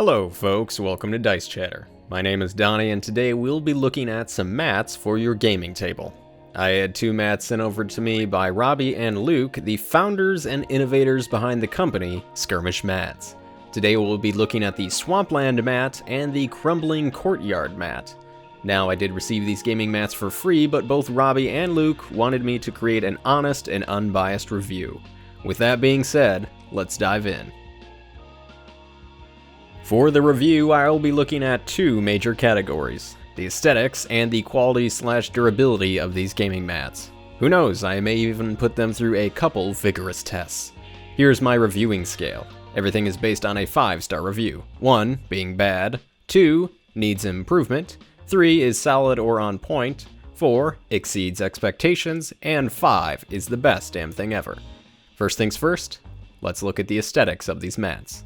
Hello folks, welcome to Dice Chatter. My name is Donnie and today we'll be looking at some mats for your gaming table. I had two mats sent over to me by Robbie and Luke, the founders and innovators behind the company, Skirmish Mats. Today we'll be looking at the Swampland mat and the Crumbling Courtyard mat. Now I did receive these gaming mats for free, but both Robbie and Luke wanted me to create an honest and unbiased review. With that being said, let's dive in. For the review, I'll be looking at two major categories: the aesthetics and the quality/durability of these gaming mats. Who knows, I may even put them through a couple vigorous tests. Here's my reviewing scale. Everything is based on a 5-star review. 1 being bad, 2 needs improvement, 3 is solid or on point, 4 exceeds expectations, and 5 is the best damn thing ever. First things first, let's look at the aesthetics of these mats.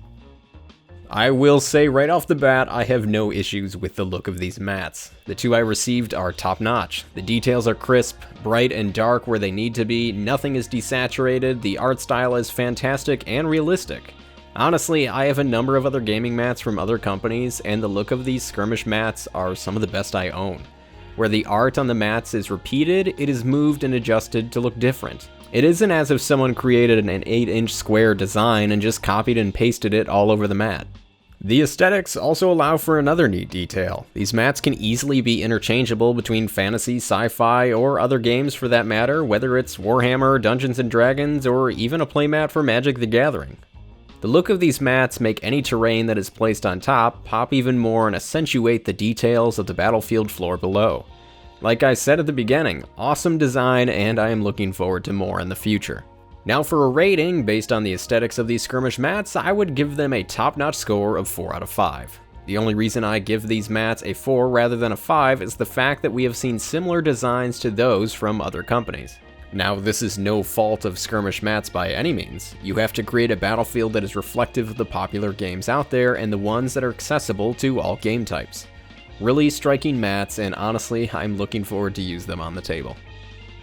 I will say right off the bat, I have no issues with the look of these mats. The two I received are top-notch. The details are crisp, bright and dark where they need to be, nothing is desaturated, the art style is fantastic and realistic. Honestly, I have a number of other gaming mats from other companies, and the look of these Skirmish mats are some of the best I own. Where the art on the mats is repeated, it is moved and adjusted to look different. It isn't as if someone created an 8-inch square design and just copied and pasted it all over the mat. The aesthetics also allow for another neat detail. These mats can easily be interchangeable between fantasy, sci-fi, or other games for that matter, whether it's Warhammer, Dungeons & Dragons, or even a playmat for Magic the Gathering. The look of these mats make any terrain that is placed on top pop even more and accentuate the details of the battlefield floor below. Like I said at the beginning, awesome design, and I am looking forward to more in the future. Now for a rating, based on the aesthetics of these Skirmish mats, I would give them a top-notch score of 4 out of 5. The only reason I give these mats a 4 rather than a 5 is the fact that we have seen similar designs to those from other companies. Now this is no fault of Skirmish mats by any means. You have to create a battlefield that is reflective of the popular games out there and the ones that are accessible to all game types. Really striking mats, and honestly, I'm looking forward to use them on the table.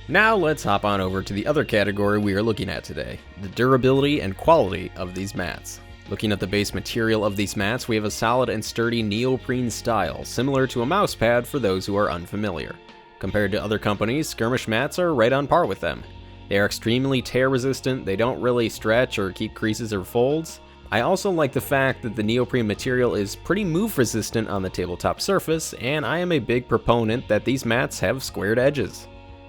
Now let's hop on over to the other category we are looking at today, the durability and quality of these mats. Looking at the base material of these mats, we have a solid and sturdy neoprene style, similar to a mouse pad for those who are unfamiliar. Compared to other companies, Skirmish mats are right on par with them. They are extremely tear resistant, they don't really stretch or keep creases or folds. I also like the fact that the neoprene material is pretty move resistant on the tabletop surface, and I am a big proponent that these mats have squared edges.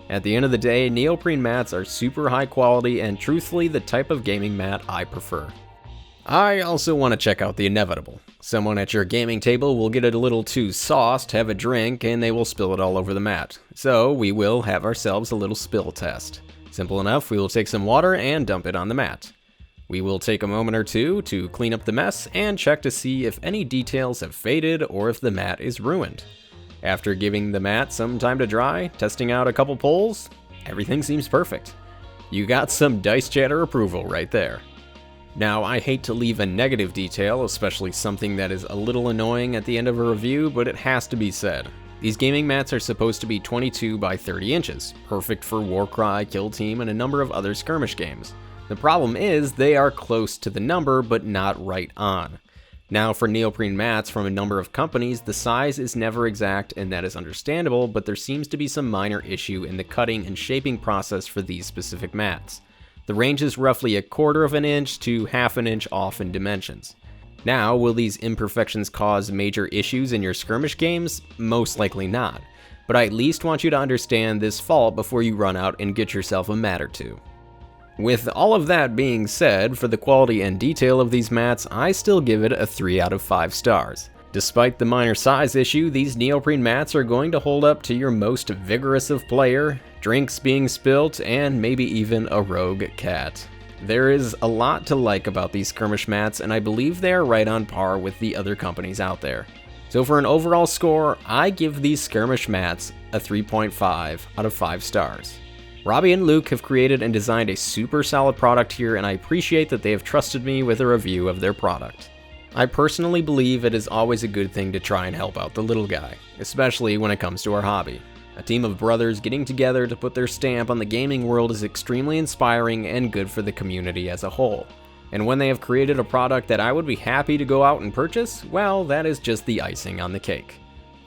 At the end of the day, neoprene mats are super high quality and truthfully the type of gaming mat I prefer. I also want to check out the inevitable. Someone at your gaming table will get a little too sauced, have a drink, and they will spill it all over the mat. So we will have ourselves a little spill test. Simple enough, we will take some water and dump it on the mat. We will take a moment or two to clean up the mess and check to see if any details have faded or if the mat is ruined. After giving the mat some time to dry, testing out a couple pulls, everything seems perfect. You got some Dice Chatter approval right there. Now, I hate to leave a negative detail, especially something that is a little annoying at the end of a review, but it has to be said. These gaming mats are supposed to be 22 by 30 inches, perfect for Warcry, Kill Team, and a number of other skirmish games. The problem is, they are close to the number, but not right on. Now, for neoprene mats from a number of companies, the size is never exact, and that is understandable, but there seems to be some minor issue in the cutting and shaping process for these specific mats. The range is roughly 1/4 of an inch to 1/2 an inch off in dimensions. Now, will these imperfections cause major issues in your skirmish games? Most likely not, but I at least want you to understand this fault before you run out and get yourself a mat or two. With all of that being said, for the quality and detail of these mats, I still give it a 3 out of 5 stars. Despite the minor size issue, these neoprene mats are going to hold up to your most vigorous of player, drinks being spilt, and maybe even a rogue cat. There is a lot to like about these Skirmish mats, and I believe they are right on par with the other companies out there. So for an overall score, I give these Skirmish mats a 3.5 out of 5 stars. Robbie and Luke have created and designed a super solid product here, and I appreciate that they have trusted me with a review of their product. I personally believe it is always a good thing to try and help out the little guy, especially when it comes to our hobby. A team of brothers getting together to put their stamp on the gaming world is extremely inspiring and good for the community as a whole. And when they have created a product that I would be happy to go out and purchase, well, that is just the icing on the cake.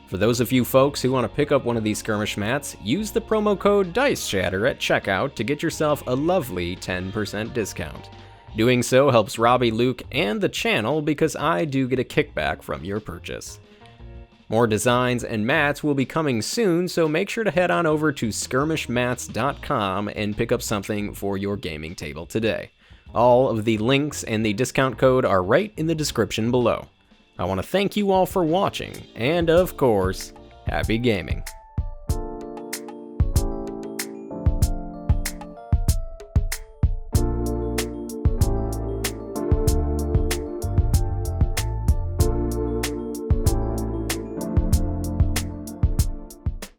For those of you folks who want to pick up one of these skirmish mats, use the promo code DICEChatter at checkout to get yourself a lovely 10% discount. Doing so helps Robbie, Luke, and the channel because I do get a kickback from your purchase. More designs and mats will be coming soon, so make sure to head on over to skirmishmats.com and pick up something for your gaming table today. All of the links and the discount code are right in the description below. I want to thank you all for watching, and of course, happy gaming.